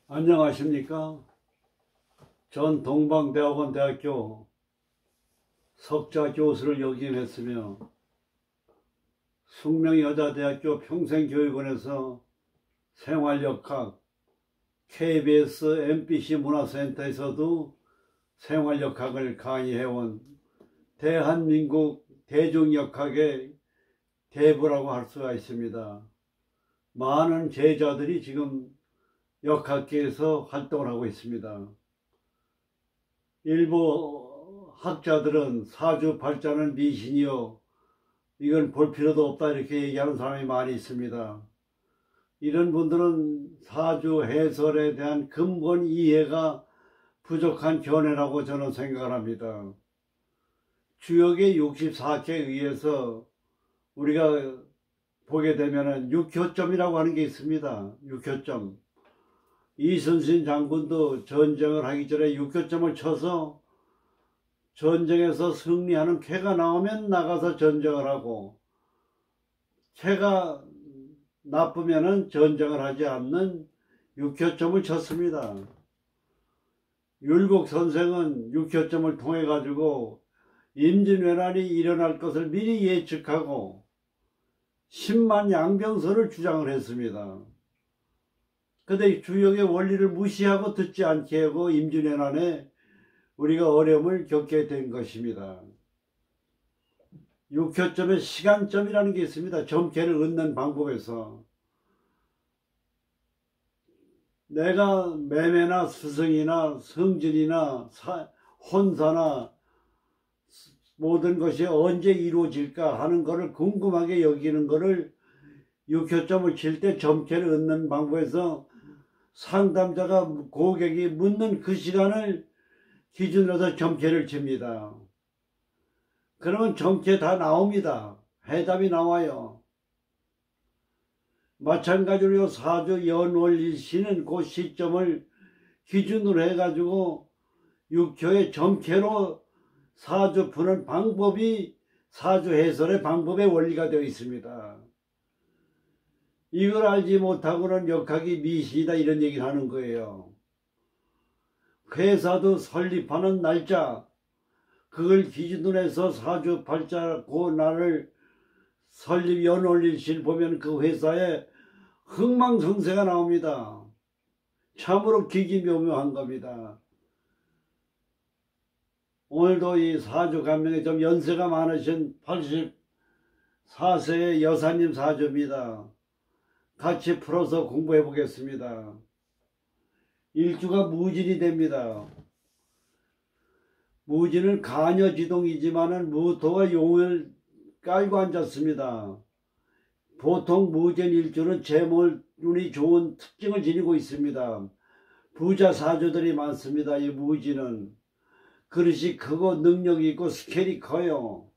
안녕하십니까? 전 동방대학원 대학교 석좌 교수를 역임했으며 숙명여자대학교 평생교육원에서 생활역학, KBS MBC 문화센터에서도 생활역학을 강의해온 대한민국 대중역학의 대부라고 할 수가 있습니다. 많은 제자들이 지금 역학계에서 활동을 하고 있습니다. 일부 학자들은 사주팔자는 미신이요, 이건 볼 필요도 없다 이렇게 얘기하는 사람이 많이 있습니다. 이런 분들은 사주 해설에 대한 근본 이해가 부족한 견해라고 저는 생각을 합니다. 주역의 64개에 의해서 우리가 보게 되면 6효점이라고 하는 게 있습니다. 6효점. 이순신 장군도 전쟁을 하기 전에 6효점을 쳐서 전쟁에서 승리하는 쾌가 나오면 나가서 전쟁을 하고, 쾌가 나쁘면은 전쟁을 하지 않는 6효점을 쳤습니다. 율곡 선생은 6효점을 통해 가지고 임진왜란이 일어날 것을 미리 예측하고 10만 양병설을 주장을 했습니다. 근데 주역의 원리를 무시하고 듣지 않게 하고 임진왜란에 우리가 어려움을 겪게 된 것입니다. 6효점의 시간점이라는 게 있습니다. 점괘를 얻는 방법에서 내가 매매나 스승이나 성진이나 혼사나 모든 것이 언제 이루어질까 하는 것을 궁금하게 여기는 것을 6효점을 칠 때 점괘를 얻는 방법에서 상담자가 고객이 묻는 그 시간을 기준으로 해서 점괘를 칩니다. 그러면 점괘 다 나옵니다. 해답이 나와요. 마찬가지로 사주 연월일시는 그 시점을 기준으로 해가지고 6효의 점괘로 사주 푸는 방법이 사주 해설의 방법의 원리가 되어 있습니다. 이걸 알지 못하고는 역학이 미신이다 이런 얘기를 하는 거예요. 회사도 설립하는 날짜, 그걸 기준으로 해서 사주팔자 그 날을 설립 연월일시를 보면 그 회사에 흥망성쇠가 나옵니다. 참으로 기기묘묘한 겁니다. 오늘도 이 사주간명에 좀 연세가 많으신 84세의 여사님 사주입니다. 같이 풀어서 공부해 보겠습니다. 일주가 무진이 됩니다. 무진은 가녀지동이지만은 무토가 용을 깔고 앉았습니다. 보통 무진 일주는 재물운이 좋은 특징을 지니고 있습니다. 부자 사주들이 많습니다. 이 무진은 그릇이 크고 능력이 있고 스케일이 커요.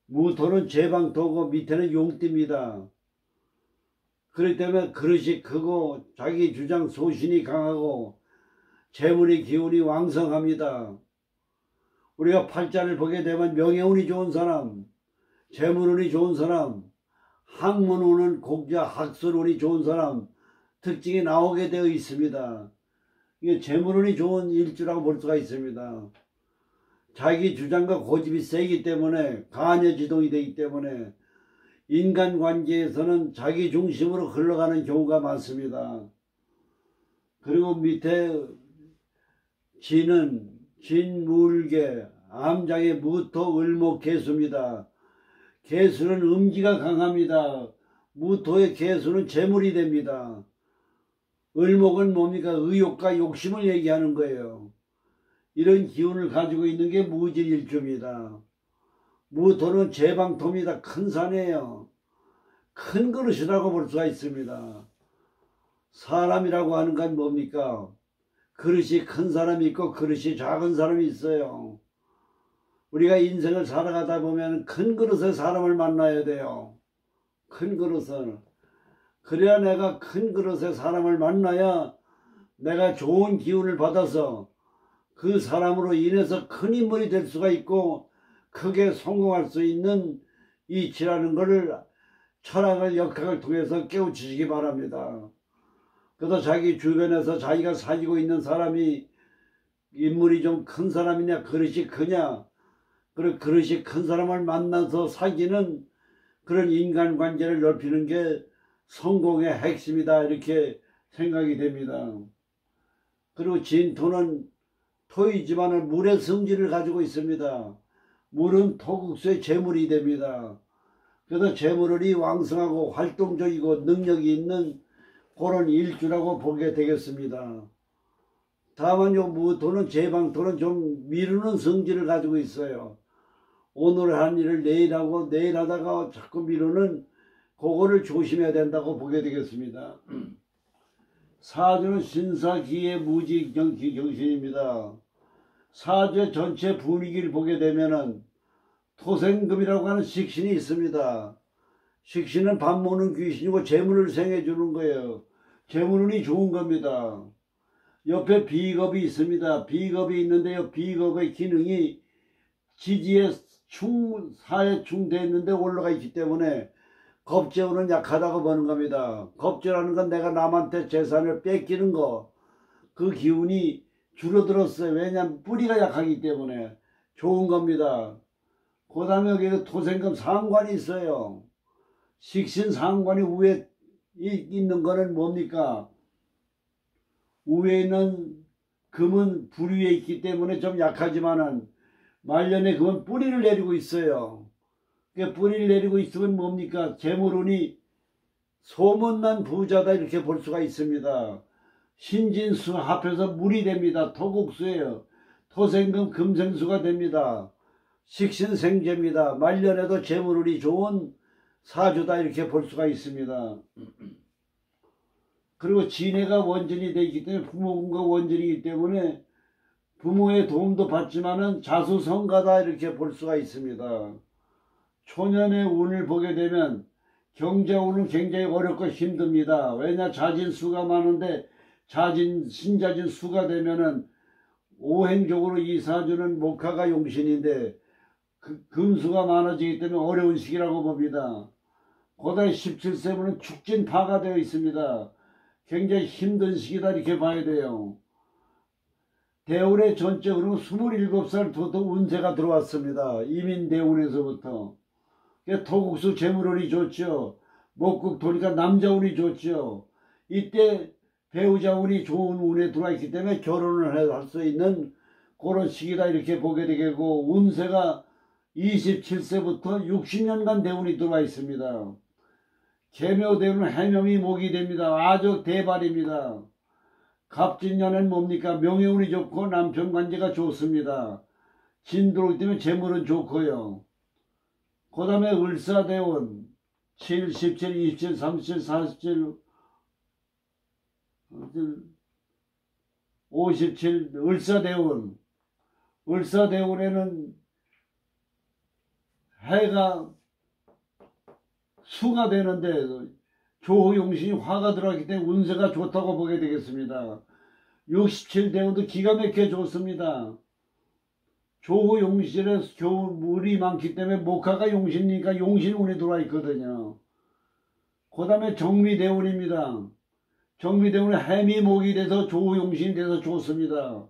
무토는 제방토고 밑에는 용띠입니다. 그렇기 때문에 그릇이 크고 자기 주장 소신이 강하고 재물의 기운이 왕성합니다. 우리가 팔자를 보게 되면 명예운이 좋은 사람, 재물운이 좋은 사람, 학문운은 공자, 학술운이 좋은 사람 특징이 나오게 되어 있습니다. 이게 재물운이 좋은 일주라고 볼 수가 있습니다. 자기 주장과 고집이 세기 때문에 가녀지동이 되기 때문에 인간관계에서는 자기 중심으로 흘러가는 경우가 많습니다. 그리고 밑에 진은 진물개, 암장의 무토, 을목, 개수입니다. 개수는 음기가 강합니다. 무토의 개수는 재물이 됩니다. 을목은 뭡니까? 의욕과 욕심을 얘기하는 거예요. 이런 기운을 가지고 있는 게 무진일주입니다. 무토는 제방토입니다. 큰 산이에요. 큰 그릇이라고 볼 수가 있습니다. 사람이라고 하는 건 뭡니까? 그릇이 큰 사람이 있고 그릇이 작은 사람이 있어요. 우리가 인생을 살아가다 보면 큰 그릇의 사람을 만나야 돼요. 큰 그릇을. 그래야 내가 큰 그릇의 사람을 만나야 내가 좋은 기운을 받아서 그 사람으로 인해서 큰 인물이 될 수가 있고 크게 성공할 수 있는 이치라는 것을 철학을 역학을 통해서 깨우치시기 바랍니다. 그래서 자기 주변에서 자기가 사귀고 있는 사람이 인물이 좀 큰 사람이냐, 그릇이 크냐, 그릇이 큰 사람을 만나서 사귀는 그런 인간관계를 넓히는 게 성공의 핵심이다, 이렇게 생각이 됩니다. 그리고 진토는 토이지만은 물의 성질을 가지고 있습니다. 물은 토국수의 제물이 됩니다. 그래서 제물이 왕성하고 활동적이고 능력이 있는 그런 일주라고 보게 되겠습니다. 다만 요 무토는, 제방토는 좀 미루는 성질을 가지고 있어요. 오늘 한 일을 내일 하고 내일 하다가 자꾸 미루는, 그거를 조심해야 된다고 보게 되겠습니다. 사주는 신사기의 무지 경신입니다. 사주의 전체 분위기를 보게 되면은 토생금이라고 하는 식신이 있습니다. 식신은 밥 먹는 귀신이고 재물을 생해 주는 거예요. 재물운이 좋은 겁니다. 옆에 비겁이 있습니다. 비겁이 있는데요, 비겁의 기능이 지지에 사에 충되어 있는데 올라가 있기 때문에 겁재운은 약하다고 보는 겁니다. 겁재라는 건 내가 남한테 재산을 뺏기는 거, 그 기운이 줄어들었어요. 왜냐하면 뿌리가 약하기 때문에 좋은 겁니다. 그 다음에 여기 토생금 상관이 있어요. 식신 상관이 위에 있는 거는 뭡니까? 위에 있는 금은 불 위에 있기 때문에 좀 약하지만은 말년에 금은 뿌리를 내리고 있어요. 뿌리를 내리고 있으면 뭡니까? 재물운이 소문난 부자다, 이렇게 볼 수가 있습니다. 신진수 합해서 물이 됩니다. 토국수예요. 토생금 금생수가 됩니다. 식신생재입니다. 말년에도 재물운이 좋은 사주다, 이렇게 볼 수가 있습니다. 그리고 진해가 원진이 되기 때문에 부모금과 원진이기 때문에 부모의 도움도 받지만은 자수성가다, 이렇게 볼 수가 있습니다. 초년의 운을 보게 되면 경제운은 굉장히 어렵고 힘듭니다. 왜냐, 자진수가 많은데 신자진 수가 되면은 오행적으로 이 사주는 목화가 용신인데 금수가 많아지기 때문에 어려운 시기라고 봅니다. 고대 17세부는 축진파가 되어 있습니다. 굉장히 힘든 시기다, 이렇게 봐야 돼요. 대운의 전적으로 27살부터 운세가 들어왔습니다. 이민대운에서부터. 토국수 재물운이 좋죠. 목국 도니까 남자운이 좋죠. 이때 배우자운이 좋은 운에 들어와 있기 때문에 결혼을 할 수 있는 그런 시기다, 이렇게 보게 되겠고, 운세가 27세부터 60년간 대운이 들어와 있습니다. 계묘대운은 해명이 목이 됩니다. 아주 대발입니다. 갑진년은 뭡니까? 명예운이 좋고 남편 관계가 좋습니다. 진 들어오기 때문에 재물은 좋고요. 그 다음에 을사대운 7, 17, 27, 37, 47, 57, 을사대운. 을사대운에는 해가 수가 되는데 조호용신이 화가 들어가기 때문에 운세가 좋다고 보게 되겠습니다. 67대운도 기가 막히게 좋습니다. 조호용신에 물이 많기 때문에 목화가 용신이니까 용신운이 들어와 있거든요. 그 다음에 정미대운입니다. 정미대운은 해미 목이 돼서 조호용신이 돼서 좋습니다.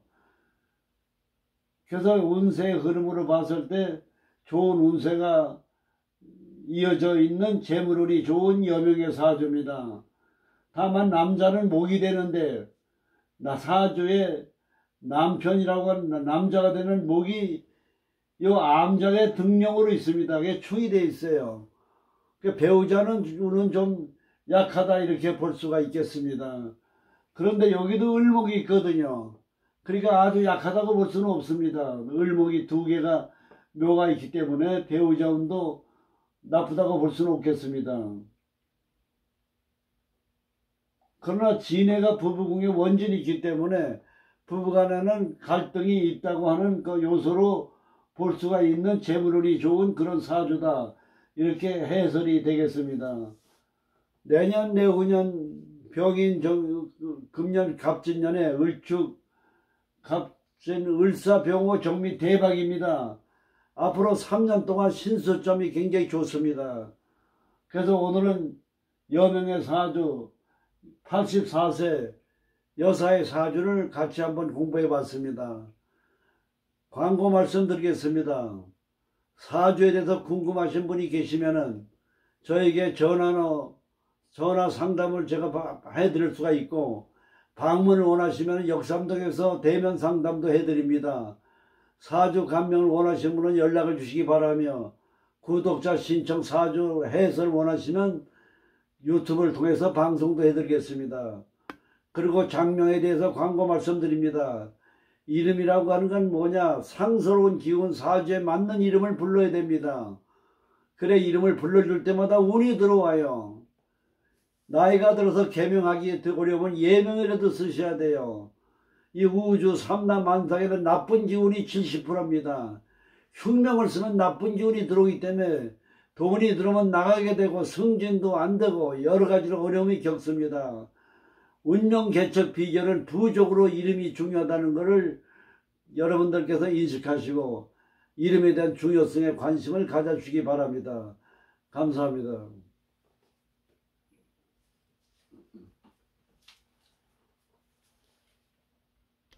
그래서 운세의 흐름으로 봤을 때 좋은 운세가 이어져 있는 재물운이 좋은 여명의 사주입니다. 다만 남자는 목이 되는데 사주에 남편이라고 하는 남자가 되는 목이 요 암장의 등령으로 있습니다. 그게 축이 되어 있어요. 배우자는 운은 좀 약하다, 이렇게 볼 수가 있겠습니다. 그런데 여기도 을목이 있거든요. 그러니까 아주 약하다고 볼 수는 없습니다. 을목이 두 개가 묘가 있기 때문에 배우자 운도 나쁘다고 볼 수는 없겠습니다. 그러나 진해가 부부궁에 원진이 있기 때문에 부부간에는 갈등이 있다고 하는 그 요소로 볼 수가 있는 재물운이 좋은 그런 사주다, 이렇게 해설이 되겠습니다. 내년 내후년 병인 금년 갑진년에 을축 갑진 을사병호 정미 대박입니다. 앞으로 3년 동안 신수점이 굉장히 좋습니다. 그래서 오늘은 여명의 사주, 84세 여사의 사주를 같이 한번 공부해 봤습니다. 광고 말씀드리겠습니다. 사주에 대해서 궁금하신 분이 계시면은 저에게 전화 상담을 제가 해드릴 수가 있고, 방문을 원하시면 역삼동에서 대면 상담도 해드립니다. 사주 감명을 원하시는 분은 연락을 주시기 바라며, 구독자 신청 사주 해설 원하시면 유튜브를 통해서 방송도 해드리겠습니다. 그리고 장명에 대해서 광고 말씀드립니다. 이름이라고 하는 건 뭐냐? 상스러운 기운, 사주에 맞는 이름을 불러야 됩니다. 그래 이름을 불러줄 때마다 운이 들어와요. 나이가 들어서 개명하기 어려우면 예명이라도 쓰셔야 돼요. 이 우주 삼라만상에는 나쁜 기운이 70%입니다. 흉명을 쓰면 나쁜 기운이 들어오기 때문에 돈이 들어오면 나가게 되고 승진도 안 되고 여러 가지로 어려움이 겪습니다. 운명 개척 비결은 부족으로 이름이 중요하다는 것을 여러분들께서 인식하시고 이름에 대한 중요성에 관심을 가져주시기 바랍니다. 감사합니다.